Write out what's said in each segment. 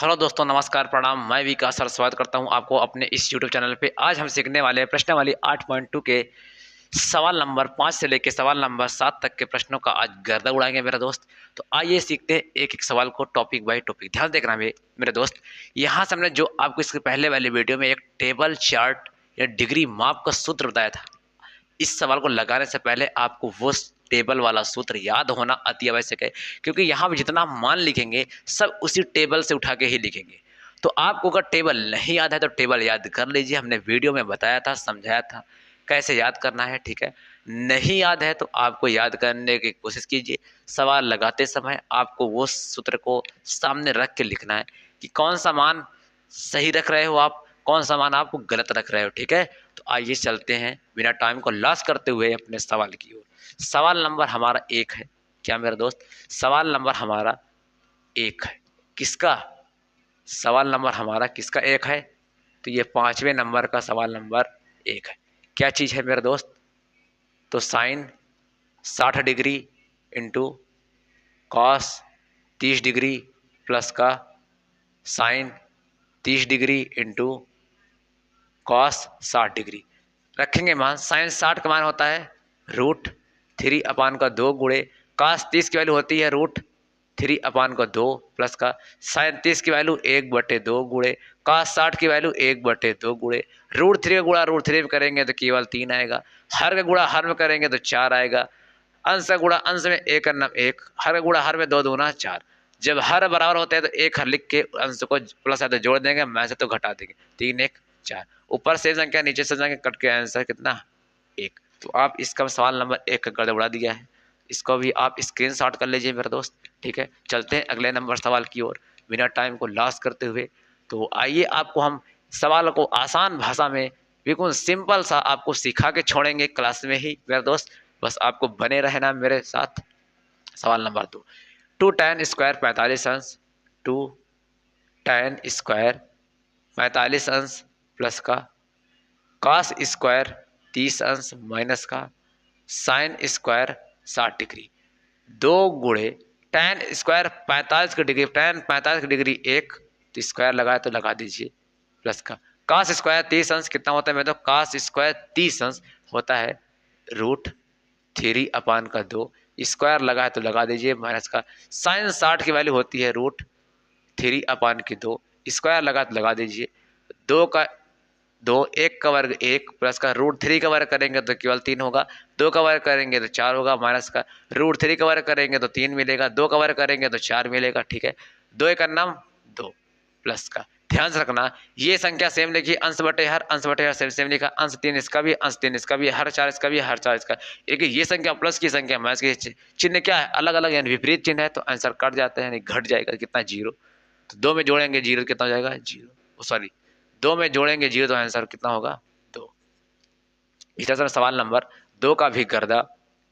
Hello दोस्तों, नमस्कार, प्रणाम। मैं विकास सर स्वागत करता हूं आपको अपने इस यूट्यूब चैनल पे। आज हम सीखने वाले हैं प्रश्नावली 8.2 के सवाल नंबर 5 से लेकर सवाल नंबर 7 तक के प्रश्नों का आज गर्दा उड़ाएंगे मेरा दोस्त। तो आइए सीखते हैं एक एक सवाल को टॉपिक बाय टॉपिक। ध्यान देखना मेरे दोस्त। यहाँ से हमने जो आपको इसके पहले वाले वीडियो में एक टेबल चार्ट या डिग्री माप का सूत्र बताया था, इस सवाल को लगाने से पहले आपको वो टेबल वाला सूत्र याद होना अति आवश्यक है, क्योंकि यहाँ पे जितना मान लिखेंगे सब उसी टेबल से उठा के ही लिखेंगे। तो आपको अगर टेबल नहीं याद है तो टेबल याद कर लीजिए। हमने वीडियो में बताया था, समझाया था कैसे याद करना है, ठीक है। नहीं याद है तो आपको याद करने की कोशिश कीजिए। सवाल लगाते समय आपको वो सूत्र को सामने रख के लिखना है कि कौन सा मान सही रख रहे हो आप, कौन सा मान आपको गलत रख रहे हो, ठीक है। तो आइए चलते हैं बिना टाइम को लॉस करते हुए अपने सवाल की ओर। सवाल नंबर हमारा 1 है। क्या मेरा दोस्त? सवाल नंबर हमारा 1 है। किसका? सवाल नंबर हमारा किसका 1 है? तो ये 5वें नंबर का सवाल नंबर 1 है। क्या चीज़ है मेरा दोस्त? तो sine 60 degree into cos 30 degree plus का sine 30 degree into cos 60 degree. रखेंगे मान। साइन 60 का मान होता है √3/2 गुणे कॉस 30 की वैल्यू होती है √3/2 प्लस का साइन 30 की वैल्यू 1/2 गुणे कॉस 60 की वैल्यू 1/2 गुणे √3 का गुणा √3 में करेंगे तो केवल 3 आएगा। हर का गुणा हर में करेंगे तो 4 आएगा। अंश का गुणा अंश में 1 करना 1, हर का गुणा हर में 2 दूना 4। जब हर बराबर होते हैं तो एक हर लिख के अंश को प्लस है तो जोड़ देंगे, मैं से तो घटा देंगे। 3 1 4। ऊपर से संख्या नीचे से संख्या कट के आंसर कितना? 1। तो आप इसका सवाल नंबर 1 का गर्द उड़ा दिया है। इसको भी आप स्क्रीनशॉट कर लीजिए मेरे दोस्त, ठीक है। चलते हैं अगले नंबर सवाल की ओर बिना टाइम को लॉस करते हुए। तो आइए आपको हम सवाल को आसान भाषा में बिल्कुल सिंपल सा आपको सिखा के छोड़ेंगे क्लास में ही मेरे दोस्त। बस आपको बने रहना मेरे साथ। सवाल नंबर 2। 2 tan स्क्वायर 45 अंश 2 tan स्क्वायर 45 अंश प्लस का कॉस स्क्वायर 30 अंश माइनस का साइन स्क्वायर 60 डिग्री 2 गुणे टैन स्क्वायर 45 की डिग्री, टैन 45 की डिग्री 1, तो स्क्वायर लगाए तो लगा दीजिए प्लस का कॉस स्क्वायर 30 अंश कितना होता है? मैं तो कॉस स्क्वायर 30 अंश होता है √3/2, स्क्वायर लगाए तो लगा दीजिए माइनस का साइन 60 की वैल्यू होती है √3/2, स्क्वायर लगा तो लगा दीजिए। 2 का 2, 1 का वर्ग 1 प्लस का √3 का वर्ग करेंगे तो केवल 3 होगा। 2 का वर्ग करेंगे तो 4 होगा माइनस का √3 का वर्ग करेंगे तो 3 मिलेगा। 2 का वर्ग करेंगे तो 4 मिलेगा, ठीक है। 2 एक नाम 2 प्लस का ध्यान से रखना ये संख्या सेम लिखी, अंश बटे हर सेम सेम लिखा। अंश 3 इसका भी, अंश 3 इसका भी, हर 4 इसका भी, हर 4 इसका। एक ये संख्या प्लस की संख्या माइनस की चिन्ह क्या है? अलग अलग यानी विपरीत चिन्ह है तो आंसर कट जाता है यानी घट जाएगा। कितना? 0। तो 2 में जोड़ेंगे 0 कितना हो जाएगा? 0। सॉरी, 2 में जोड़ेंगे 0 तो आंसर कितना होगा? 2। इस तरह से सवाल नंबर 2 का भी गर्दा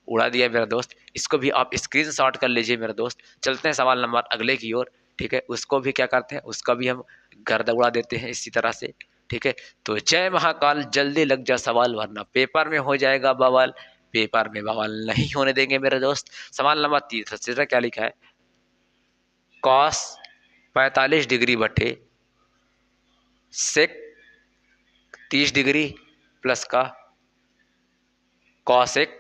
उड़ा दिया मेरा दोस्त। इसको भी आप स्क्रीनशॉट कर लीजिए मेरा दोस्त। चलते हैं सवाल नंबर अगले की ओर, ठीक है। उसको भी क्या करते हैं, उसका भी हम गर्दा उड़ा देते हैं इसी तरह से, ठीक है। तो जय महाकाल, जल्दी लग जा सवाल वरना पेपर में हो जाएगा बवाल। पेपर में बवाल नहीं होने देंगे मेरे दोस्त। सवाल नंबर 3 क्या लिखा है? कॉस 45 डिग्री बटे सेक 30 डिग्री प्लस का कॉसेक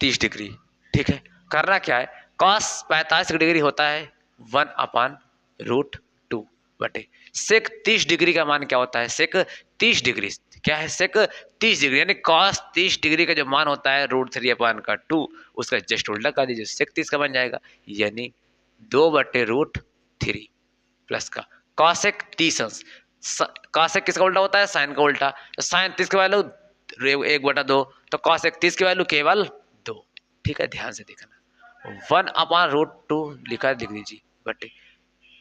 30 डिग्री, ठीक है। करना क्या है? कॉस 45 डिग्री होता है 1/√2 बटे सेक 30 डिग्री का मान क्या होता है? सेक 30 डिग्री क्या है? सेक 30 डिग्री यानी कॉस 30 डिग्री का जो मान होता है √3/2 उसका जस्ट उल्टा कर दीजिए, सेक 30 का बन जाएगा यानी 2/√3 प्लस का कॉसेक 30 अंश। कॉसेक किसका उल्टा होता है? साइन का उल्टा। तो साइन 30 की वैल्यू 1/2, तो कॉसेक 30 की वैल्यू केवल 2, ठीक है। ध्यान से देखना 1/√2 लिखा है, लिख दीजिए बटे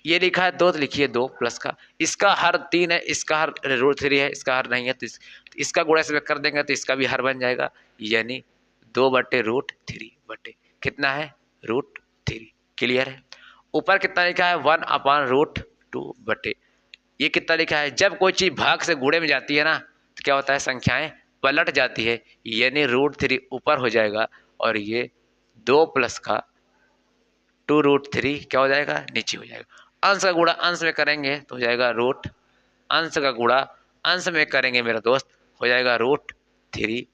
ये लिखा है 2 तो लिखिए 2 प्लस का इसका हर 3 है, इसका हर √3 है, इसका हर नहीं है तो इसका गुणा इसमें कर देंगे तो इसका भी हर बन जाएगा यानी 2/√3 बटे कितना है? √3। क्लियर है? ऊपर कितना लिखा है? 1/√2 बटे ये कितना लिखा है? जब कोई चीज भाग से गुणे में जाती है ना तो क्या होता है? संख्याएं पलट जाती है यानी √3 ऊपर हो जाएगा और ये 2 प्लस का 2√3 क्या हो जाएगा? नीचे हो जाएगा। अंश का गुणा अंश में करेंगे तो हो जाएगा रूट, अंश का गुणा अंश में करेंगे मेरा दोस्त हो जाएगा √3,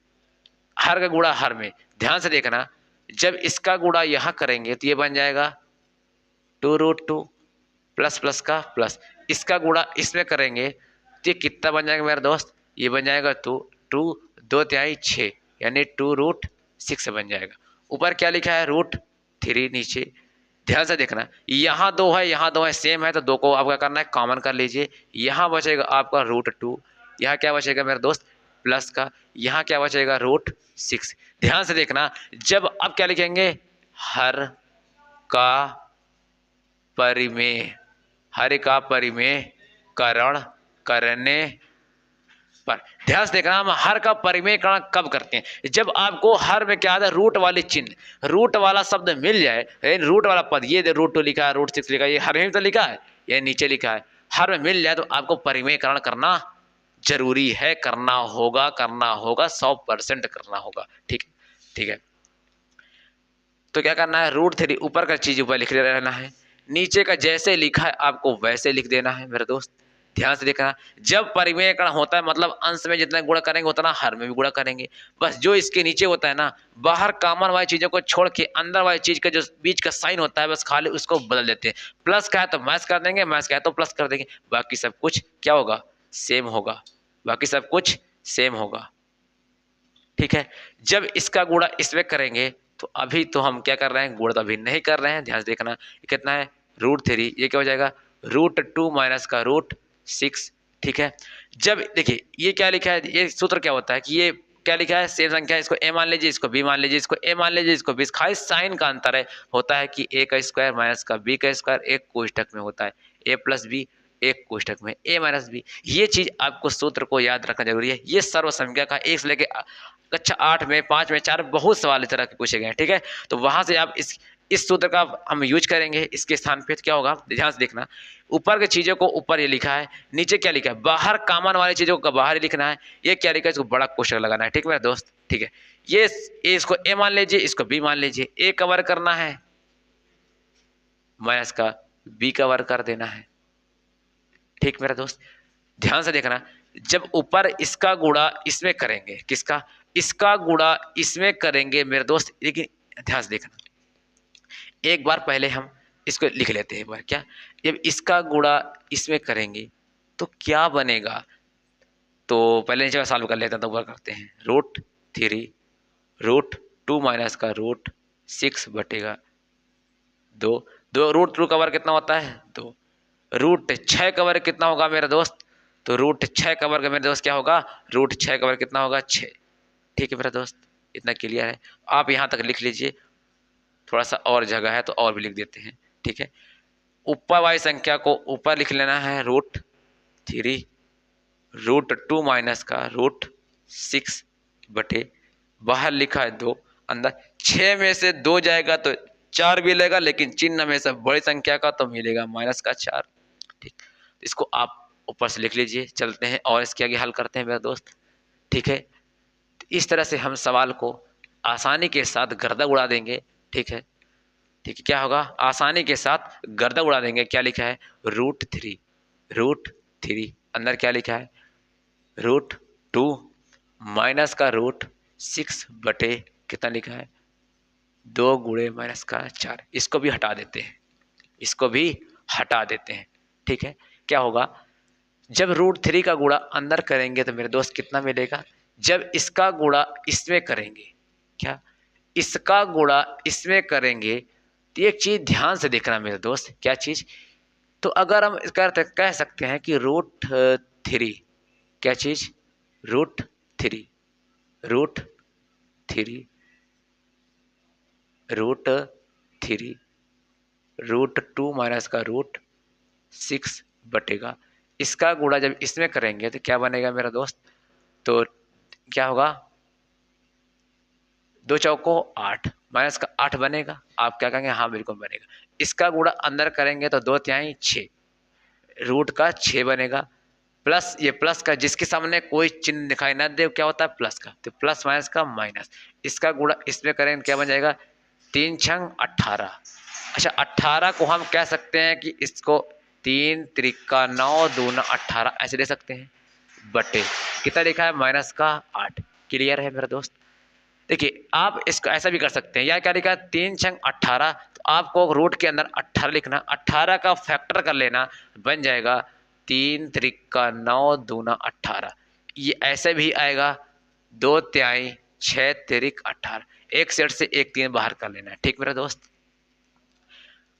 हर का गुणा हर में। ध्यान से देखना, जब इसका गुणा यहाँ करेंगे तो ये बन जाएगा 2√2 प्लस प्लस का प्लस, इसका गुणा इसमें करेंगे तो ये कितना बन जाएगा मेरा दोस्त, ये बन जाएगा 2 2 6 यानी 2√6 बन जाएगा। ऊपर क्या लिखा है √3 नीचे। ध्यान से देखना, यहाँ 2 है यहाँ 2 है सेम है तो 2 को आपका करना है कॉमन कर लीजिए। यहाँ बचेगा आपका √2, यहाँ क्या बचेगा मेरे दोस्त प्लस का, यहाँ क्या बचेगा √6। ध्यान से देखना, जब आप क्या लिखेंगे हर का परिमेय, हर का परिमेय करण करने पर। ध्यान से देखना, हम हर का परिमेयकरण कब करते हैं, जब आपको हर में क्या आता है रूट वाले चिन्ह, रूट वाला शब्द मिल जाए, रूट वाला पद, ये √2 लिखा है √6 लिखा है, ये हर में तो लिखा है, ये नीचे लिखा है, हर में मिल जाए तो आपको परिमेयकरण करना जरूरी है, करना होगा 100% करना होगा। ठीक है। तो क्या करना है √3 ऊपर का चीज ऊपर लिख लेना है, नीचे का जैसे लिखा है आपको वैसे लिख देना है मेरे दोस्त। ध्यान से देखना, जब परिमेयकरण होता है मतलब अंश में जितना गुणा करेंगे उतना हर में भी गुणा करेंगे, बस जो इसके नीचे होता है ना, बाहर कॉमन वाली चीजों को छोड़ के अंदर वाली चीज का जो बीच का साइन होता है बस खाली उसको बदल देते हैं। प्लस का है तो माइनस कर देंगे, माइनस का है तो प्लस कर देंगे, बाकी सब कुछ क्या होगा सेम होगा, बाकी सब कुछ सेम होगा। ठीक है, जब इसका गुणा इसमें करेंगे तो अभी तो हम क्या कर रहे हैं गुणा तो अभी नहीं कर रहे हैं। ध्यान से देखना, ये कितना है √3, ये क्या हो जाएगा √2 माइनस का √6। ठीक है, जब देखिए ये क्या लिखा है, ये सूत्र क्या होता है कि ये क्या लिखा है सेम संख्या, इसको a मान लीजिए, इसको b मान लीजिए, इसको a मान लीजिए, इसको b, खाली साइन का अंतर है, होता है कि a का स्क्वायर माइनस का b का स्क्वायर एक कोष्ठक में होता है, a प्लस बी एक कोष्ठक में a माइनस बी। ये चीज आपको सूत्र को याद रखना जरूरी है। ये सर्व संख्या का 1 से लेके कक्षा 8 में 5 में 4 बहुत सवाल इस तरह के पूछे गए हैं। ठीक है, तो वहां से आप इस सूत्र का हम यूज करेंगे, इसके स्थान पे क्या होगा ध्यान से देखना, ऊपर की चीजों को ऊपर ये लिखा है, नीचे क्या लिखा है बाहर कॉमन वाली चीजों को बाहर ही लिखना है, ये क्या लिखा है इसको बड़ा क्वेश्चन लगाना है। ठीक है मेरे दोस्त, ठीक है, ये इसको a मान लीजिए, इसको b मान लीजिए, a का वर्ग करना है माइनस का b का वर्ग कर देना है। ठीक मेरा दोस्त, ध्यान से देखना, जब ऊपर इसका गुणा इसमें करेंगे, किसका इसका गुणा इसमें करेंगे मेरे दोस्त, लेकिन ध्यान से देखना एक बार पहले हम इसको लिख लेते हैं एक बार, क्या जब इसका गुणा इसमें करेंगे तो क्या बनेगा, तो पहले नीचे का सॉल्व कर लेते हैं, तो ऊपर करते हैं √3 √2 माइनस का √6 बटेगा 2, √2 का वर्ग कितना होता है 2, √6 का वर्ग कितना होगा मेरा दोस्त, तो √6 का वर्ग मेरे दोस्त क्या होगा √6 का वर्ग कितना होगा 6। ठीक है मेरा दोस्त, इतना क्लियर है, आप यहाँ तक लिख लीजिए, थोड़ा सा और जगह है तो और भी लिख देते हैं। ठीक है, ऊपर वाली संख्या को ऊपर लिख लेना है √3 √2 माइनस का √6 बटे बाहर लिखा है 2, अंदर 6 में से 2 जाएगा तो 4 मिलेगा, लेकिन चिन्ह में से बड़ी संख्या का तो मिलेगा माइनस का 4। ठीक, इसको आप ऊपर से लिख लीजिए, चलते हैं और इसके आगे हल करते हैं मेरा दोस्त। ठीक है, इस तरह से हम सवाल को आसानी के साथ गर्दा उड़ा देंगे। ठीक है, ठीक है, क्या होगा आसानी के साथ गर्दा उड़ा देंगे। क्या लिखा है √3 अंदर क्या लिखा है √2 माइनस का √6 बटे कितना लिखा है 2 गुणे माइनस का 4, इसको भी हटा देते हैं, इसको भी हटा देते हैं। ठीक है, क्या होगा जब √3 का गुणा अंदर करेंगे तो मेरे दोस्त कितना मिलेगा, जब इसका गुणा इसमें करेंगे, क्या इसका गुणा इसमें करेंगे, तो एक चीज ध्यान से देखना मेरे दोस्त, क्या चीज, तो अगर हम कह सकते हैं कि √3 क्या चीज √3 √2 माइनस का √6 बटेगा, इसका गुणा जब इसमें करेंगे तो क्या बनेगा मेरा दोस्त, तो क्या होगा 2 चौको 8 माइनस का 8 बनेगा, आप क्या कहेंगे हाँ बिल्कुल बनेगा। इसका गुणा अंदर करेंगे तो 2 तिहाई 6, रूट का 6 बनेगा, प्लस ये प्लस का जिसके सामने कोई चिन्ह दिखाई ना दे क्या होता है प्लस का, तो प्लस माइनस का माइनस, इसका गुणा इसमें करेंगे क्या बन जाएगा 3 छंग 18। अच्छा 18 को हम कह सकते हैं कि इसको 3 त्रिका 9 दूना 18 ऐसे दे सकते हैं, बटे कितना लिखा है माइनस का 8। क्लियर है मेरा दोस्त। देखिए आप इसको ऐसा भी कर सकते हैं, या क्या लिखा है 3 छंग 18, तो आपको रूट के अंदर 18 लिखना, 18 का फैक्टर कर लेना, बन जाएगा 3 त्रिका 9 दूना 18। ये ऐसे भी आएगा 2 तिहाई 6 तिरिक 18, एक सेट से एक 3 बाहर कर लेना है। ठीक मेरा दोस्त।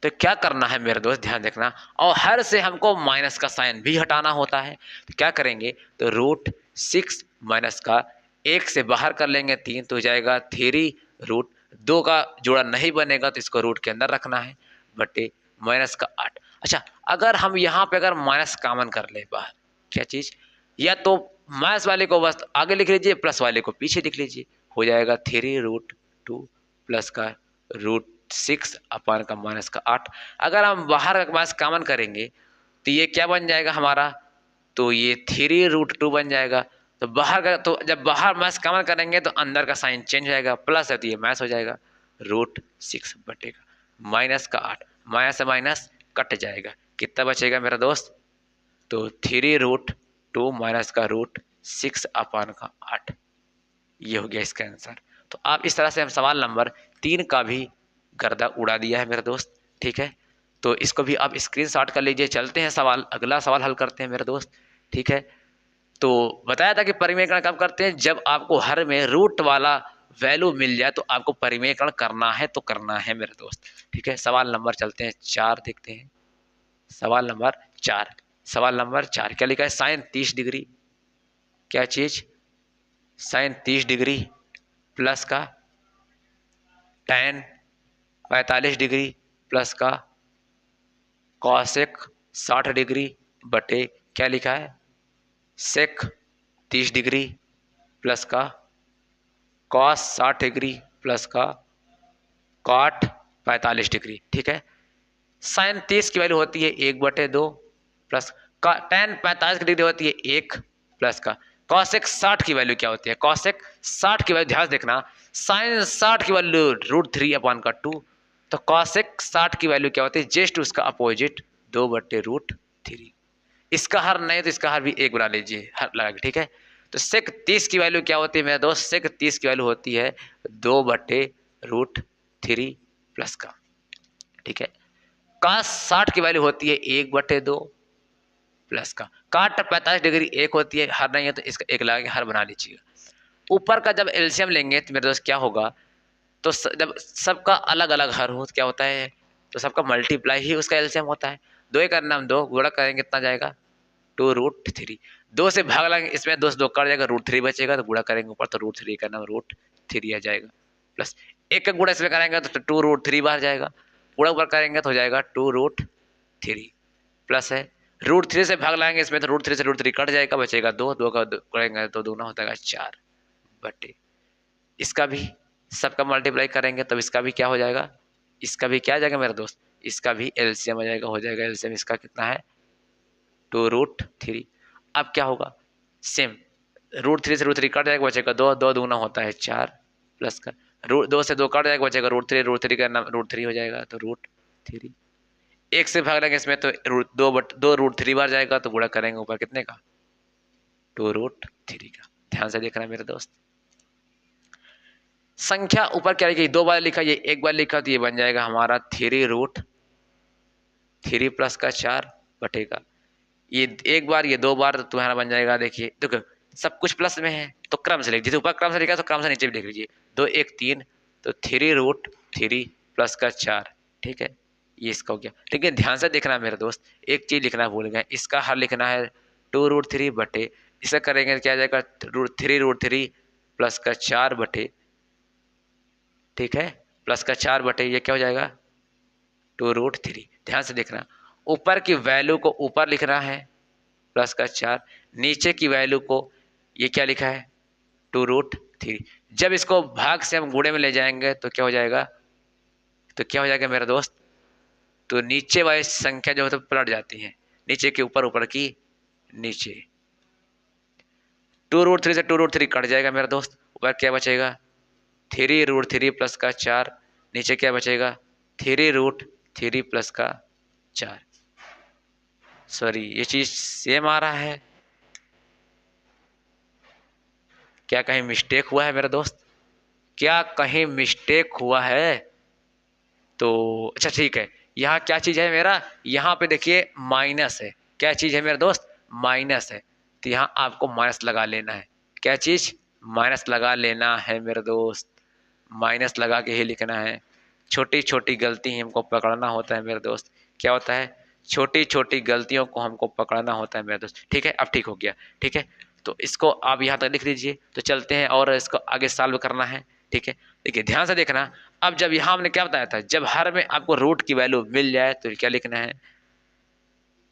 तो क्या करना है मेरे दोस्त, ध्यान देखना, और हर से हमको माइनस का साइन भी हटाना होता है। तो क्या करेंगे, तो रूट 6 माइनस का एक से बाहर कर लेंगे 3, तो हो जाएगा 3 रूट 2 का जोड़ा नहीं बनेगा तो इसको रूट के अंदर रखना है, बटे माइनस का 8। अच्छा, अगर हम यहाँ पे अगर माइनस कॉमन कर ले बाहर, क्या चीज़, या तो माइनस वाले को बस आगे लिख लीजिए, प्लस वाले को पीछे लिख लीजिए, हो जाएगा 3 रूट 2 प्लस का रूट 6 अपान का माइनस का 8। अगर हम बाहर का माइनस कॉमन करेंगे तो ये क्या बन जाएगा हमारा, तो ये 3 रूट 2 बन जाएगा। तो बाहर का, तो जब बाहर माइनस कॉमन करेंगे तो अंदर का साइन चेंज हो जाएगा, प्लस है तो ये माइनस हो जाएगा, रूट 6 बटेगा माइनस का 8, माइनस से माइनस कट जाएगा, कितना बचेगा मेरा दोस्त, तो 3 रूट 2 माइनस का रूट 6 अपान का 8। ये हो गया इसका आंसर। तो आप इस तरह से हम सवाल नंबर 3 का भी गर्दा उड़ा दिया है मेरा दोस्त। ठीक है, तो इसको भी आप स्क्रीनशॉट कर लीजिए। चलते हैं सवाल, अगला सवाल हल करते हैं मेरे दोस्त। ठीक है, तो बताया था कि परिमेयकरण कब करते हैं, जब आपको हर में रूट वाला वैल्यू मिल जाए तो आपको परिमेयकरण करना है, तो करना है मेरे दोस्त। ठीक है, सवाल नंबर चलते हैं 4 देखते हैं। सवाल नंबर 4, सवाल नंबर 4 क्या लिखा है, साइन 30 डिग्री, क्या चीज, साइन 30 डिग्री प्लस का tan 45 डिग्री प्लस का कॉसेक 60 डिग्री बटे क्या लिखा है, सेक 30 डिग्री प्लस का कॉस 60 डिग्री प्लस का कॉट 45 डिग्री। ठीक है, साइन 30 की वैल्यू होती है 1/2 प्लस का tan 45 डिग्री होती है 1 प्लस का कॉसेक 60 की वैल्यू क्या होती है, कॉसेक 60 की वैल्यू ध्यान देखना, साइन 60 की वैल्यू √3 अपान का 2, तो कॉसेक 60 की वैल्यू क्या होती है, जस्ट उसका अपोजिट 2/√3। इसका हर नहीं तो इसका हर भी 1 बना लीजिए, हर लगा के। ठीक है, तो सेक 30 की वैल्यू क्या होती है मेरे दोस्त, सेक 30 की वैल्यू होती है 2/√3 प्लस का। ठीक है, कास 60 की वैल्यू होती है 1/2 प्लस का, काट 45 डिग्री 1 होती है, हर नहीं है तो इसका 1 लगा के हर बना लीजिएगा। ऊपर का जब एलसीएम लेंगे तो मेरे दोस्त क्या होगा, तो जब सबका अलग अलग हर हो तो क्या होता है, तो सबका मल्टीप्लाई ही उसका एलसीएम होता है। 2 एक करना, हम 2 गुणा करेंगे कितना जाएगा, 2√3। 2 से भाग लाएंगे, इसमें 2 से 2 कट जाएगा, √3 बचेगा, तो गुणा करेंगे ऊपर तो √3 का नाम √3 आ जाएगा, प्लस 1 का गुणा इसमें करेंगे तो 2√3 बाहर जाएगा, गुणा ऊपर करेंगे तो हो जाएगा 2√3 प्लस है √3 से भाग लाएंगे इसमें तो √3 से √3 कट जाएगा, बचेगा 2, 2 का करेंगे तो दूना होता है 4 बटे, इसका भी सबका मल्टीप्लाई करेंगे तब इसका भी क्या हो जाएगा, इसका भी क्या आ जाएगा मेरा दोस्त, इसका भी एलसीएम आ जाएगा, हो जाएगा एलसीएम इसका कितना है 2√3। अब क्या होगा, सेम √3 से √3 कट जाएगा, बचेगा 2, 2 दूना होता है 4 प्लस का 2 से 2 कट जाएगा, बचेगा √3 का नाम √3 हो जाएगा, तो √3 1 से भाग लेंगे इसमें तो 2 √3 बार जाएगा, तो गुणा करेंगे ऊपर कितने का 2√3 का। ध्यान से देखना मेरे दोस्त, संख्या ऊपर क्या लिखी, 2 बार लिखा, ये 1 बार लिखा, तो ये बन जाएगा हमारा 3√3 प्लस का 4 बटेगा, ये 1 बार ये 2 बार, तो तुम्हारा बन जाएगा, देखिए देखो सब कुछ प्लस में है तो क्रम से लिख, जिसे ऊपर क्रम से लिखा तो क्रम से नीचे भी लिख लीजिए, 2 1 3, तो 3√3 प्लस का 4। ठीक है, ये इसका हो गया। लेकिन ध्यान से देखना मेरे दोस्त, एक चीज लिखना भूल गए, इसका हर लिखना है 2√3 बटे, इसे करेंगे क्या आ जाएगा 3√3 प्लस का 4 बटे, ठीक है, प्लस का 4 बटे ये क्या हो जाएगा 2√3। ध्यान से देखना, ऊपर की वैल्यू को ऊपर लिखना है प्लस का 4, नीचे की वैल्यू को ये क्या लिखा है 2√3। जब इसको भाग से हम गुणे में ले जाएंगे तो क्या हो जाएगा, तो क्या हो जाएगा मेरा दोस्त, तो नीचे वाली संख्या जो है तो पलट जाती है, नीचे के ऊपर, ऊपर की नीचे, 2√3 से 2√3 कट जाएगा मेरा दोस्त, ऊपर क्या बचेगा 3√3 प्लस का 4, नीचे क्या बचेगा 3√3 प्लस का 4। सॉरी, ये चीज सेम आ रहा है, क्या कहीं मिस्टेक हुआ है मेरा दोस्त? क्या कहीं मिस्टेक हुआ है? तो अच्छा ठीक है, यहाँ क्या चीज है मेरा, यहाँ पे देखिए माइनस है। क्या चीज है मेरा दोस्त? माइनस है। तो यहाँ आपको माइनस लगा लेना है। क्या चीज? माइनस लगा लेना है मेरे दोस्त, माइनस लगा के ही लिखना है। छोटी छोटी गलती ही हमको पकड़ना होता है मेरे दोस्त। क्या होता है? छोटी छोटी गलतियों को हमको पकड़ना होता है मेरे दोस्त। ठीक है, अब ठीक हो गया। ठीक है, तो इसको आप यहाँ तक लिख लीजिए। तो चलते हैं और इसको आगे सॉल्व करना है। ठीक है, देखिए ध्यान से देखना। अब जब यहाँ हमने क्या बताया था, जब हर में आपको रूट की वैल्यू मिल जाए तो क्या लिखना है?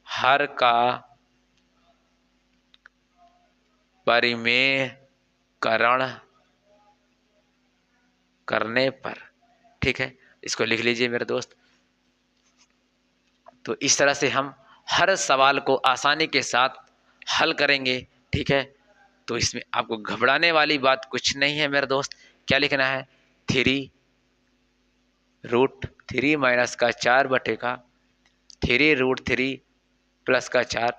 हर का परिमेयकरण करने पर। ठीक है, इसको लिख लीजिए मेरे दोस्त। तो इस तरह से हम हर सवाल को आसानी के साथ हल करेंगे। ठीक है, तो इसमें आपको घबराने वाली बात कुछ नहीं है मेरे दोस्त। क्या लिखना है? 3√3 माइनस का 4 बटे का 3√3 प्लस का 4।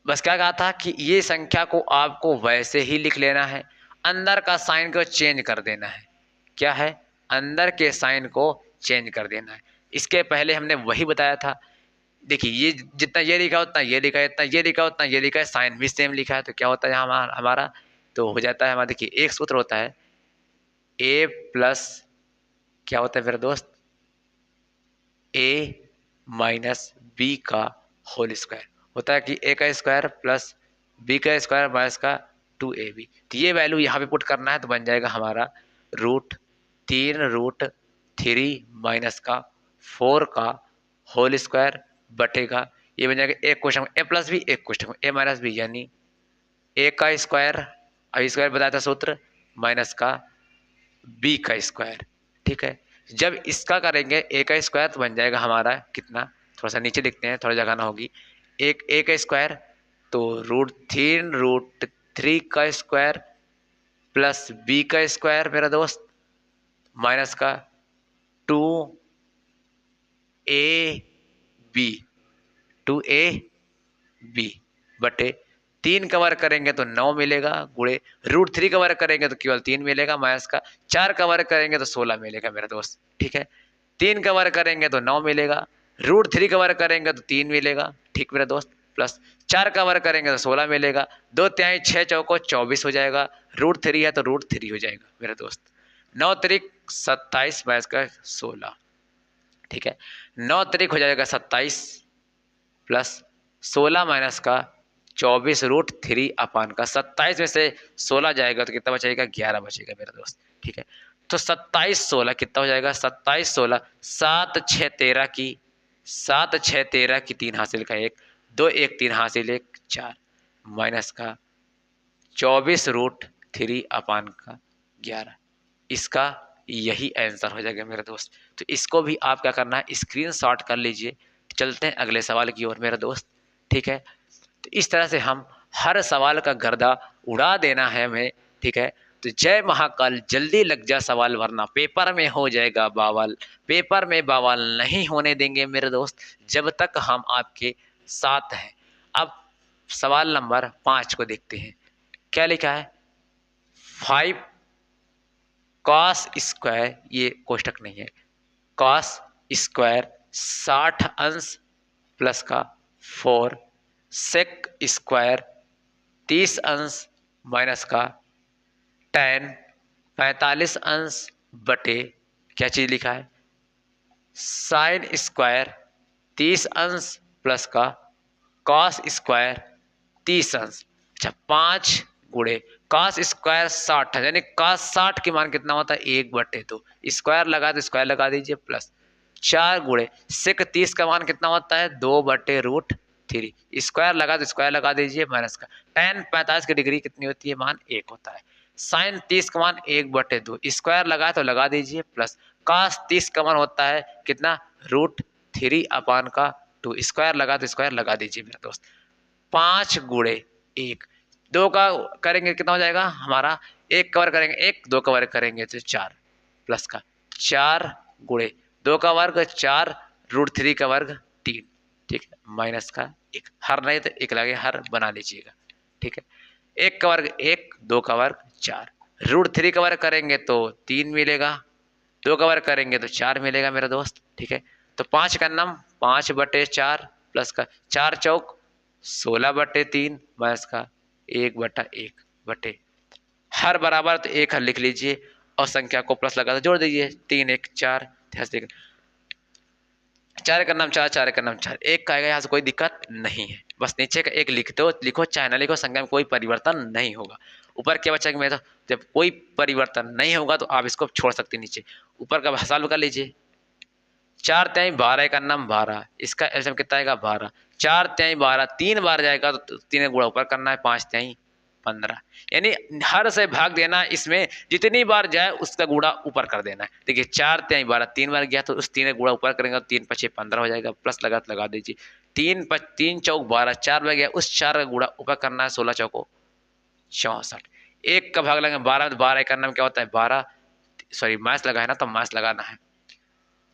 बस क्या कहा था कि ये संख्या को आपको वैसे ही लिख लेना है, अंदर का साइन को चेंज कर देना है। क्या है? अंदर के साइन को चेंज कर देना है। इसके पहले हमने वही बताया था। देखिए ये जितना ये लिखा उतना ये लिखा है, इतना ये लिखा उतना ये लिखा है, साइन भी सेम लिखा है। तो क्या होता है हमारा तो हो जाता है हमारा, देखिए एक सूत्र होता है ए प्लस, क्या होता है मेरे दोस्त? ए माइनस बी का होल स्क्वायर होता है कि ए का स्क्वायर प्लस बी का स्क्वायर माइनस का 2ab। तो ये वैल्यू यहाँ पे पुट करना है, तो बन जाएगा हमारा √3 माइनस का 4 का होल स्क्वायर बटेगा, ये बन जाएगा एक क्वेश्चन ए प्लस बी, एक क्वेश्चन ए माइनस बी, यानी ए का स्क्वायर, अब स्क्वायर बताया था सूत्र, माइनस का बी का स्क्वायर। ठीक है, जब इसका करेंगे ए का स्क्वायर तो बन जाएगा हमारा कितना, थोड़ा सा नीचे लिखते हैं, थोड़ा जगह ना होगी। एक ए का स्क्वायर तो √3 का स्क्वायर प्लस बी का स्क्वायर मेरा दोस्त माइनस का 2ab 2ab बटे 3 का वर्ग करेंगे तो 9 मिलेगा, गुणे √3 का वर्ग करेंगे तो केवल 3 मिलेगा, माइनस का 4 का वर्ग करेंगे तो 16 मिलेगा मेरा दोस्त। ठीक है, 3 का वर्ग करेंगे तो 9 मिलेगा, √3 का वर्ग करेंगे तो 3 मिलेगा। ठीक मेरा दोस्त, प्लस 4 का वर्ग करेंगे तो 16 मिलेगा, 2 तिहाई 6 चौको 24 हो जाएगा, √3 है तो √3 हो जाएगा मेरा दोस्त। 9 तिरिक 27 माइनस का 16। ठीक है, 9 तिरिक हो जाएगा 27 प्लस 16 माइनस का 24√3 अपान का 27 में से 16 जाएगा तो कितना बचेगा? 11 बचेगा मेरा दोस्त। ठीक है, तो 27 16 कितना हो जाएगा? 27 16 7 6 13 की 7 6 13 की 3 हासिल का 1 2 1 3 हासिल 1 4 माइनस का 24√3 अपान का 11। इसका यही आंसर हो जाएगा मेरा दोस्त। तो इसको भी आप क्या करना है? स्क्रीनशॉट कर लीजिए। चलते हैं अगले सवाल की ओर मेरा दोस्त। ठीक है, तो इस तरह से हम हर सवाल का गर्दा उड़ा देना है हमें। ठीक है, तो जय महाकाल, जल्दी लग जा सवाल वरना पेपर में हो जाएगा बावल। पेपर में बावल नहीं होने देंगे मेरे दोस्त जब तक हम आपके साथ हैं। अब सवाल नंबर 5 को देखते हैं। क्या लिखा है? 5 कॉस स्क्वायर, ये कोष्टक नहीं है, कॉस स्क्वायर 60 अंश प्लस का 4 सेक स्क्वायर 30 अंश माइनस का tan 45 अंश बटे, क्या चीज लिखा है? साइन स्क्वायर 30 अंश प्लस का कॉस स्क्वायर 30 अंश। अच्छा, 5 गुणे कॉस स्क्वायर 60 है, यानी कॉस 60 की मान कितना होता है? 1/2। स्क्वायर लगा तो स्क्वायर लगा दीजिए, प्लस 4 गुणे सेक 30 का मान कितना होता है? 2/√3। स्क्वायर लगा तो स्क्वायर लगा दीजिए, माइनस का tan 45 की डिग्री कितनी होती है? मान 1 होता है। साइन 30 का मान 1/2, स्क्वायर लगा तो लगा दीजिए, प्लस कॉस 30 का मान होता है कितना? √3 अपान का 2, स्क्वायर लगा तो स्क्वायर लगा दीजिए मेरा दोस्त। 5 गुणे 1, 2 का करेंगे कितना हो जाएगा हमारा? 1 का वर्ग करेंगे 1, 2 का वर्ग करेंगे तो 4, प्लस का 4 गुणे 2 का वर्ग 4 √3 का वर्ग 3। ठीक है, माइनस का एक, हर नहीं तो एक लगे हर बना लीजिएगा। ठीक है, एक का वर्ग एक, दो का वर्ग चार, √3 का वर्ग करेंगे तो 3 मिलेगा, दो का वर्ग करेंगे तो 4 मिलेगा मेरा दोस्त। ठीक है, तो 5 का नम 5/4 प्लस का 4 चौक 16/3 माइनस का 1/1 बटे, हर बराबर तो एक हर लिख लीजिए और संख्या को प्लस लगा जोड़ दीजिए, 3 1 4, ध्यान से 4 का नाम 4, 4 का नाम 4, एक का आएगा, यहाँ से कोई दिक्कत नहीं है, बस नीचे का एक लिख दो, लिखो चाहे ना लिखो, संख्या में कोई परिवर्तन नहीं होगा। ऊपर क्या बचा कि मेरा, जब कोई परिवर्तन नहीं होगा तो आप इसको छोड़ सकते नीचे, ऊपर का सॉल्व कर लीजिए। 4 तिहाई 12 का नाम 12, इसका एलसीएम कितना आएगा 12, 4 तिहाई 12 3 बार जाएगा तो 3 गुणा ऊपर करना है, 5 तिहाई 15, यानी हर से भाग देना, इसमें जितनी बार जाए उसका गुणा ऊपर कर देना है। देखिए 4 तिहाई 12 3 बार गया तो उस 3 का गुणा ऊपर करेंगे तो 3 5 15 हो जाएगा, प्लस लगा दीजिए, 3 चौक 12, 4 बार गया उस 4 का गुणा ऊपर करना है, 16 चौको 64, एक का भाग लगाएंगे 12 में, 12 का नाम क्या होता है 12, सॉरी माइनस लगा है ना तो माइनस लगाना है,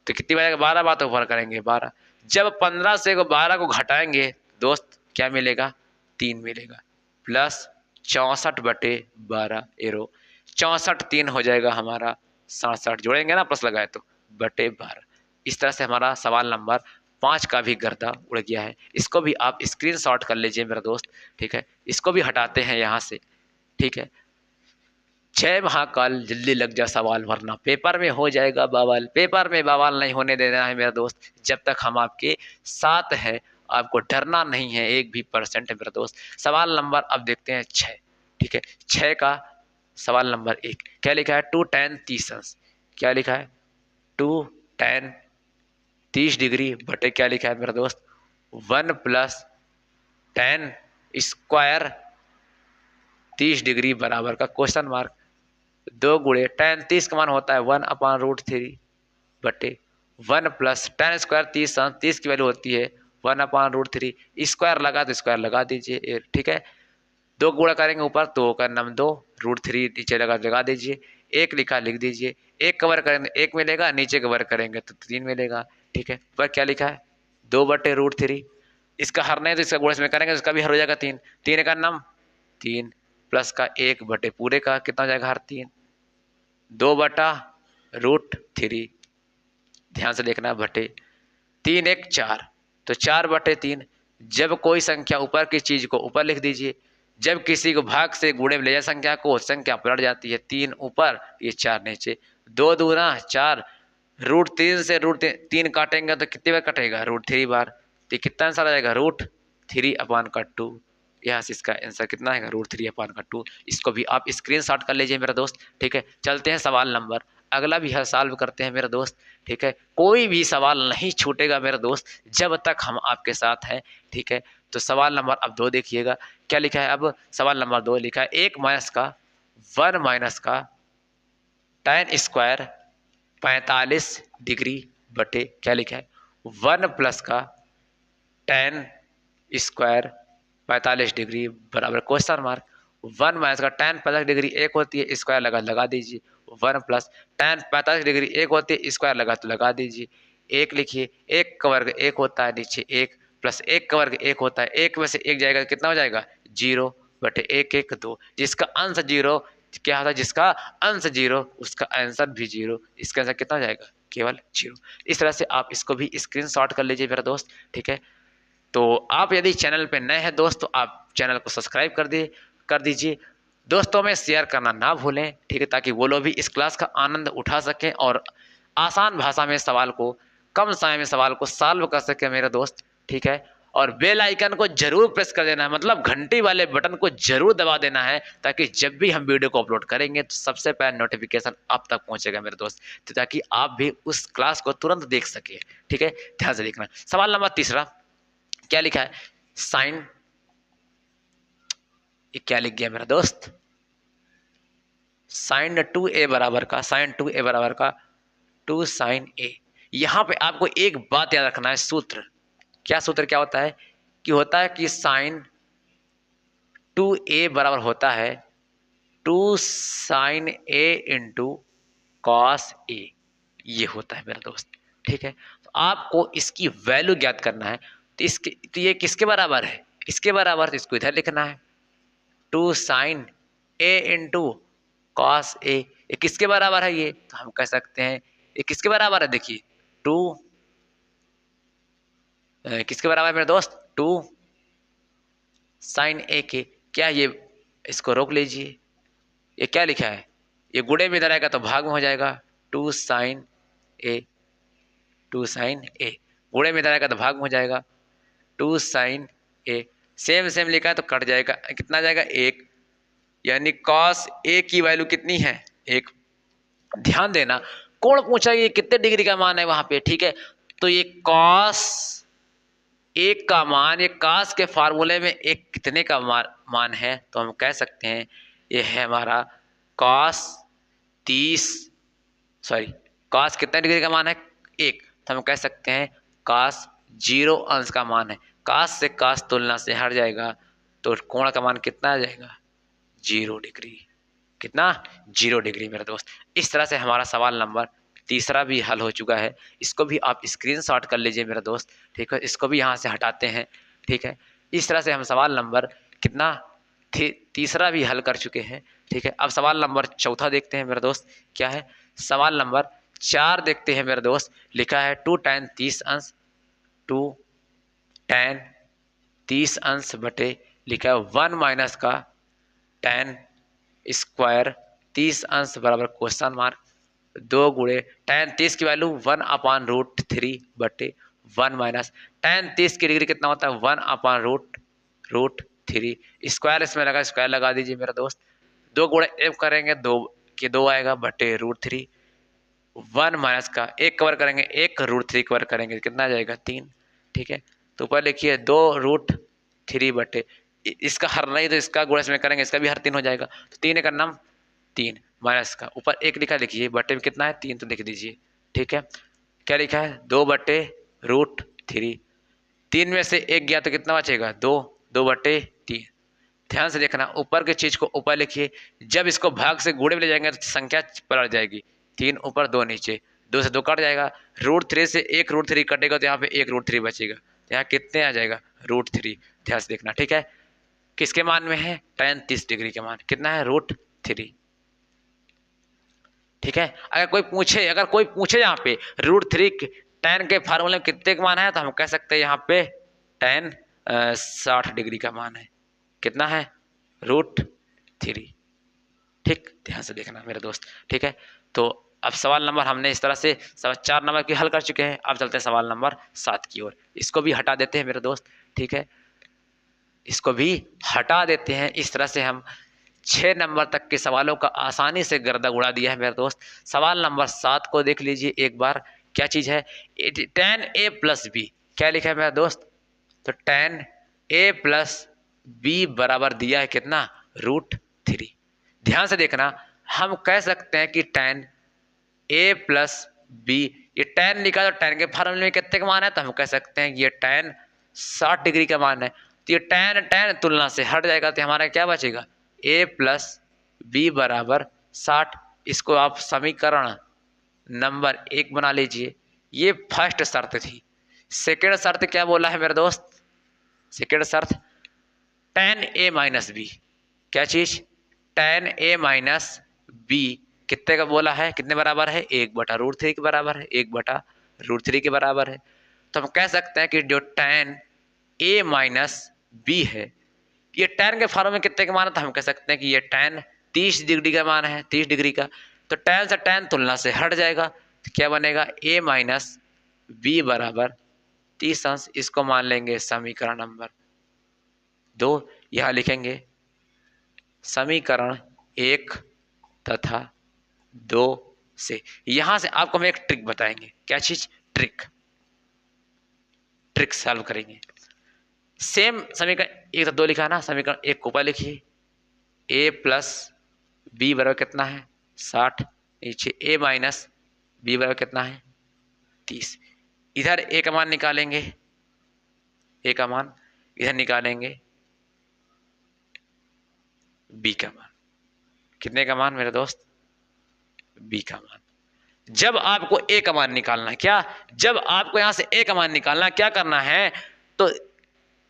तो कितनी बचेगा 12 बार तो ऊपर करेंगे 12, जब 15 से 12 को घटाएंगे दोस्त क्या मिलेगा 3 मिलेगा, प्लस 64/12 एरो 64 3 हो जाएगा हमारा 67, जोड़ेंगे ना प्लस लगाए तो बटे 12। इस तरह से हमारा सवाल नंबर 5 का भी गर्दा उड़ गया है, इसको भी आप स्क्रीनशॉट कर लीजिए मेरा दोस्त। ठीक है, इसको भी हटाते हैं यहाँ से। ठीक है, 6 महाकाल जल्दी लग जा सवाल वरना पेपर में हो जाएगा बवाल, पेपर में बवाल नहीं होने देना है मेरा दोस्त, जब तक हम आपके साथ हैं आपको डरना नहीं है 1% मेरा दोस्त। सवाल नंबर अब देखते हैं 6। ठीक है, 6 का सवाल नंबर 1 क्या लिखा है, 2 tan 30 अंश, क्या लिखा है 2 tan 30 डिग्री बटे क्या लिखा है मेरा दोस्त 1 + tan स्क्वायर 30 डिग्री बराबर का क्वेश्चन मार्क 2 गुणे tan 30 का मान होता है 1/√3 बटे 1 + tan स्क्वायर 30 की वैल्यू होती है 1/√3, स्क्वायर लगा तो स्क्वायर लगा दीजिए। ठीक है, 2 गुणा करेंगे ऊपर तो का नाम 2, √3 नीचे लगा दीजिए, एक लिखा लिख दीजिए, एक कवर करेंगे 1 मिलेगा, नीचे कवर करेंगे तो 3 मिलेगा। ठीक है, पर क्या लिखा है 2/√3, इसका हर नहीं तो इसका गुणा इसमें करेंगे तो इसका भी हर हो जाएगा 3, 3 का नाम 3 प्लस का 1 बटे पूरे का कितना हो जाएगा हर 3, 2/√3, ध्यान से देखना बटे 3 1 4, तो 4/3, जब कोई संख्या ऊपर की चीज को ऊपर लिख दीजिए, जब किसी को भाग से गुणे में ले जाए संख्या को, संख्या पलट जाती है, 3 ऊपर ये 4 नीचे, 2 दूना 4, √3 से √3 काटेंगे तो कितनी बार कटेगा √3 बार, तो कितना आंसर आ जाएगा √3/2, यहाँ से इसका आंसर कितना है √3/2। इसको भी आप स्क्रीनशॉट कर लीजिए मेरा दोस्त। ठीक है, चलते हैं सवाल नंबर अगला भी हर सॉल्व करते हैं मेरा दोस्त। ठीक है, कोई भी सवाल नहीं छूटेगा मेरा दोस्त जब तक हम आपके साथ हैं। ठीक है, तो सवाल नंबर अब 2 देखिएगा क्या लिखा है। अब सवाल नंबर 2 लिखा है 1 माइनस का 1 माइनस का tan स्क्वायर 45 डिग्री बटे क्या लिखा है 1 प्लस का tan स्क्वायर 45 डिग्री बराबर क्वेश्चन मार्क 1 माइनस का tan 45 डिग्री एक होती है, स्क्वायर लगा दीजिए, 1 प्लस tan 45 डिग्री एक होती है, स्क्वायर लगा तो लगा दीजिए, एक लिखिए, एक का वर्ग एक होता है, नीचे एक प्लस एक का वर्ग एक होता है, एक में से एक जाएगा कितना हो जाएगा 0 बटे 1 1 2, जिसका अंश 0 क्या होता है, जिसका अंश 0 उसका आंसर भी 0, इसका आंसर कितना हो जाएगा केवल 0। इस तरह से आप इसको भी स्क्रीनशॉट कर लीजिए मेरा दोस्त। ठीक है, तो आप यदि चैनल पे नए हैं दोस्त तो आप चैनल को सब्सक्राइब कर दीजिए, दोस्तों में शेयर करना ना भूलें। ठीक है, ताकि वो लोग भी इस क्लास का आनंद उठा सकें और आसान भाषा में सवाल को, कम समय में सवाल को सॉल्व कर सकें मेरे दोस्त। ठीक है, और बेल आइकन को जरूर प्रेस कर देना है, मतलब घंटी वाले बटन को जरूर दबा देना है, ताकि जब भी हम वीडियो को अपलोड करेंगे तो सबसे पहले नोटिफिकेशन आप तक पहुंचेगा मेरे दोस्त, तो ताकि आप भी उस क्लास को तुरंत देख सके। ठीक है, ध्यान से देखना। सवाल नंबर 3 क्या लिखा है साइन, ये क्या लिख गया मेरा दोस्त sin 2a बराबर का, sin 2a बराबर का 2 sin a। यहाँ पे आपको एक बात याद रखना है, सूत्र क्या, सूत्र क्या होता है कि sin 2a बराबर होता है 2 sin a into cos a, ये होता है मेरा दोस्त। ठीक है, तो आपको इसकी वैल्यू ज्ञात करना है। तो ये किसके बराबर है, इसके बराबर, तो इसको इधर लिखना है 2 sign A into cos A. ये किसके बराबर है, ये तो हम कह सकते हैं ये किसके बराबर है, देखिए 2 किसके बराबर है मेरे दोस्त, 2 साइन ए के, क्या ये, इसको रोक लीजिए, ये क्या लिखा है, ये गुणे में इधर आएगा तो भाग में हो जाएगा 2 साइन ए, 2 साइन ए, गुणे में इधर आएगा तो भाग में हो जाएगा 2 साइन ए, सेम सेम लिखा है तो कट जाएगा, कितना जाएगा 1, यानी कॉस ए की वैल्यू कितनी है 1। ध्यान देना कोण पूछा ये कितने डिग्री का मान है वहां पे, ठीक है, तो ये कॉस एक का मान, ये कॉस के फार्मूले में एक कितने का मान है, तो हम कह सकते हैं ये है हमारा कॉस 30, सॉरी कॉस कितने डिग्री का मान है 1, तो हम कह सकते हैं कॉस 0 अंश का मान है, कॉस से कॉस तुलना से हट जाएगा तो कोण का मान कितना आ जाएगा 0 डिग्री, कितना 0 डिग्री मेरे दोस्त। इस तरह से हमारा सवाल नंबर तीसरा भी हल हो चुका है, इसको भी आप स्क्रीनशॉट कर लीजिए मेरे दोस्त, ठीक है, इसको भी यहाँ से हटाते हैं, ठीक है। इस तरह से हम सवाल नंबर कितना तीसरा भी हल कर चुके हैं, ठीक है। अब सवाल नंबर चौथा देखते हैं मेरे दोस्त, क्या है, सवाल नंबर 4 देखते हैं मेरे दोस्त। लिखा है 2 tan 30 अंश, 2 tan 30 अंश बटे लिखा है 1 माइनस का tan स्क्वायर 30 अंश बराबर क्वेश्चन मार्क 2 गुणे tan 30 की वैल्यू 1/√3 बटे 1 माइनस tan 30 की डिग्री कितना होता है 1/√3, स्क्वायर इसमें लगा, स्क्वायर लगा दीजिए मेरा दोस्त, 2 गुणे एक करेंगे 2 के 2 आएगा बटे √3, 1 माइनस का 1 कवर करेंगे 1 √3 कवर करेंगे कितना आ जाएगा 3, ठीक है। तो ऊपर लिखिए 2√3 बटे, इसका हर नहीं तो इसका गुणा इसमें करेंगे, इसका भी हर 3 हो जाएगा, तो 3 का नाम 3 माइनस का ऊपर 1 लिखा, लिखिए बटे में कितना है 3 तो लिख दीजिए, ठीक है। क्या लिखा है 2/√3, 3 में से 1 गया तो कितना बचेगा 2, 2/3। ध्यान से देखना ऊपर की चीज को ऊपर लिखिए, जब इसको भाग से गुणे में ले जाएंगे तो संख्या पलट जाएगी, 3 ऊपर 2 नीचे, 2 से 2 कट जाएगा, √3 से 1 √3 कटेगा तो यहाँ पे 1 √3 बचेगा, तो यहाँ कितने आ जाएगा √3। ध्यान से देखना, ठीक है, किसके मान में है tan 30 डिग्री के मान कितना है √3, ठीक है। अगर कोई पूछे यहाँ पे √3 tan के फार्मूले में कितने का मान है, तो हम कह सकते हैं यहाँ पे tan 60 डिग्री का मान है, कितना है √3, ठीक। ध्यान से देखना मेरे दोस्त, ठीक है। तो अब सवाल नंबर हमने इस तरह से 4 नंबर की हल कर चुके हैं, अब चलते हैं सवाल नंबर 7 की ओर, इसको भी हटा देते हैं मेरे दोस्त, ठीक है, इसको भी हटा देते हैं। इस तरह से हम 6 नंबर तक के सवालों का आसानी से गर्दा उड़ा दिया है मेरे दोस्त। सवाल नंबर 7 को देख लीजिए एक बार, क्या चीज़ है tan a + b, क्या लिखा है मेरा दोस्त, तो tan a + b बराबर दिया है कितना √3। ध्यान से देखना हम कह सकते हैं कि tan a + b, ये tan लिखा तो tan के फार्मूले में कितने का मान है, तो हम कह सकते हैं कि ये tan 60 डिग्री का मान है, तो ये tan तुलना से हट जाएगा तो हमारा क्या बचेगा a + b बराबर 60। इसको आप समीकरण नंबर 1 बना लीजिए, ये फर्स्ट शर्त थी। सेकेंड शर्त क्या बोला है मेरे दोस्त, सेकेंड शर्त tan a - b, क्या चीज tan a - b कितने का बोला है, कितने बराबर है 1/√3 के बराबर है, 1/√3 के बराबर है। तो हम कह सकते हैं कि जो tan a - b है, ये tan के फार्मूले में कितने का मान है, तो हम कह सकते हैं कि ये tan 30 डिग्री का मान है, 30 डिग्री का, तो tan से tan तुलना से हट जाएगा, तो क्या बनेगा a - b बराबर 30 अंश। इसको मान लेंगे समीकरण नंबर 2, यहाँ लिखेंगे समीकरण 1 तथा 2 से। यहां से आपको हम एक ट्रिक बताएंगे, क्या चीज ट्रिक सॉल्व करेंगे। सेम समीकरण 1 तथा 2 लिखा है ना, समीकरण 1 को ऊपर लिखिए a + b बराबर कितना है 60, नीचे a - b बराबर कितना है 30। इधर a का मान निकालेंगे, a का मान इधर निकालेंगे b का मान, कितने का मान मेरे दोस्त b का मान। जब आपको a का मान निकालना है, क्या जब आपको यहां से a का मान निकालना है, क्या करना है तो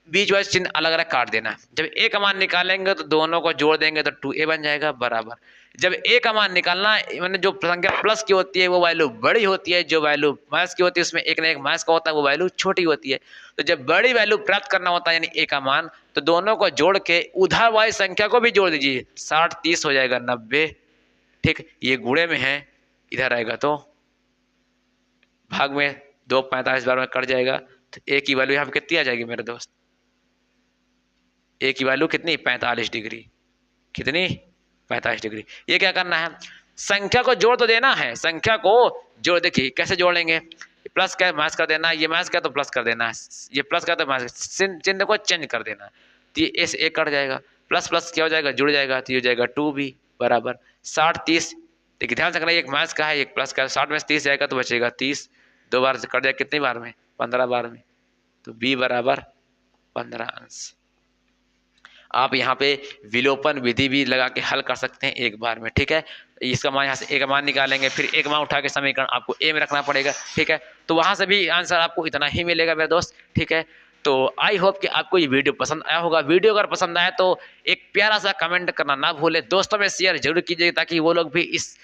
बीच वाले चिन्ह अलग अलग काट देना। जब ए का मान निकालेंगे तो दोनों को जोड़ देंगे तो 2a बन जाएगा बराबर। जब ए का मान निकालना मैंने जो संख्या प्लस की होती है वो वैल्यू बड़ी होती है, जो वैल्यू माइनस की होती है उसमें एक ना एक माइनस का होता है, वो वैल्यू छोटी होती है। तो जब बड़ी वैल्यू प्राप्त करना होता है यानी ए का मान, तो दोनों को जोड़ के उधर वाली संख्या को भी जोड़ दीजिए। 60 30 हो जाएगा 90। ठीक, ये गुणे में है, इधर आएगा तो भाग में 2 45 बार में कट जाएगा। तो ए की वैल्यू यहाँ पे कितनी आ जाएगी मेरे दोस्त? ए की वैल्यू कितनी? 45 डिग्री। कितनी? 45 डिग्री। ये क्या करना है? संख्या को जोड़ तो देना है, संख्या को जोड़। देखिए कैसे जोड़ लेंगे, प्लस का माइनस कर देना, ये माइनस का तो प्लस कर देना, ये प्लस का तो माइनस, चिन्ह को चेंज कर देना। तो ये ए से ए कट जाएगा, प्लस प्लस क्या हो जाएगा? जुड़ जाएगा, तो ये हो जाएगा 2b बराबर 60 30। देखिए ध्यान से करना, एक माइनस का है एक प्लस का है, 60 में से 30 जाएगा तो बचेगा 30, 2 बार से कट जाएगा, कितनी बार में? 15 बार में। तो b बराबर 15 अंश। आप यहाँ पे विलोपन विधि भी लगा के हल कर सकते हैं एक बार में। ठीक है, इसका मान यहाँ से ए का मान निकालेंगे, फिर एक मान उठा के समीकरण आपको ए में रखना पड़ेगा। ठीक है, तो वहाँ से भी आंसर आपको इतना ही मिलेगा मेरे दोस्त। ठीक है, तो आई होप कि आपको ये वीडियो पसंद आया होगा। वीडियो अगर पसंद आया तो एक प्यारा सा कमेंट करना ना भूलें, दोस्तों में शेयर जरूर कीजिए ताकि वो लोग भी इस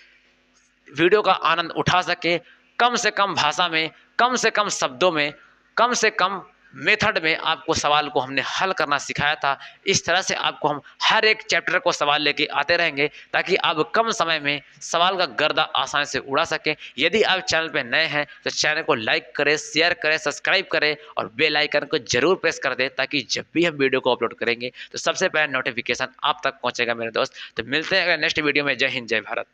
वीडियो का आनंद उठा सके। कम से कम भाषा में, कम से कम शब्दों में, कम से कम मेथड में आपको सवाल को हमने हल करना सिखाया था। इस तरह से आपको हम हर एक चैप्टर को सवाल लेके आते रहेंगे ताकि आप कम समय में सवाल का गर्दा आसानी से उड़ा सकें। यदि आप चैनल पे नए हैं तो चैनल को लाइक करें, शेयर करें, सब्सक्राइब करें और बेल आइकन को जरूर प्रेस कर दें ताकि जब भी हम वीडियो को अपलोड करेंगे तो सबसे पहले नोटिफिकेशन आप तक पहुंचेगा मेरे दोस्त। तो मिलते हैं अगले नेक्स्ट वीडियो में। जय हिंद, जय भारत।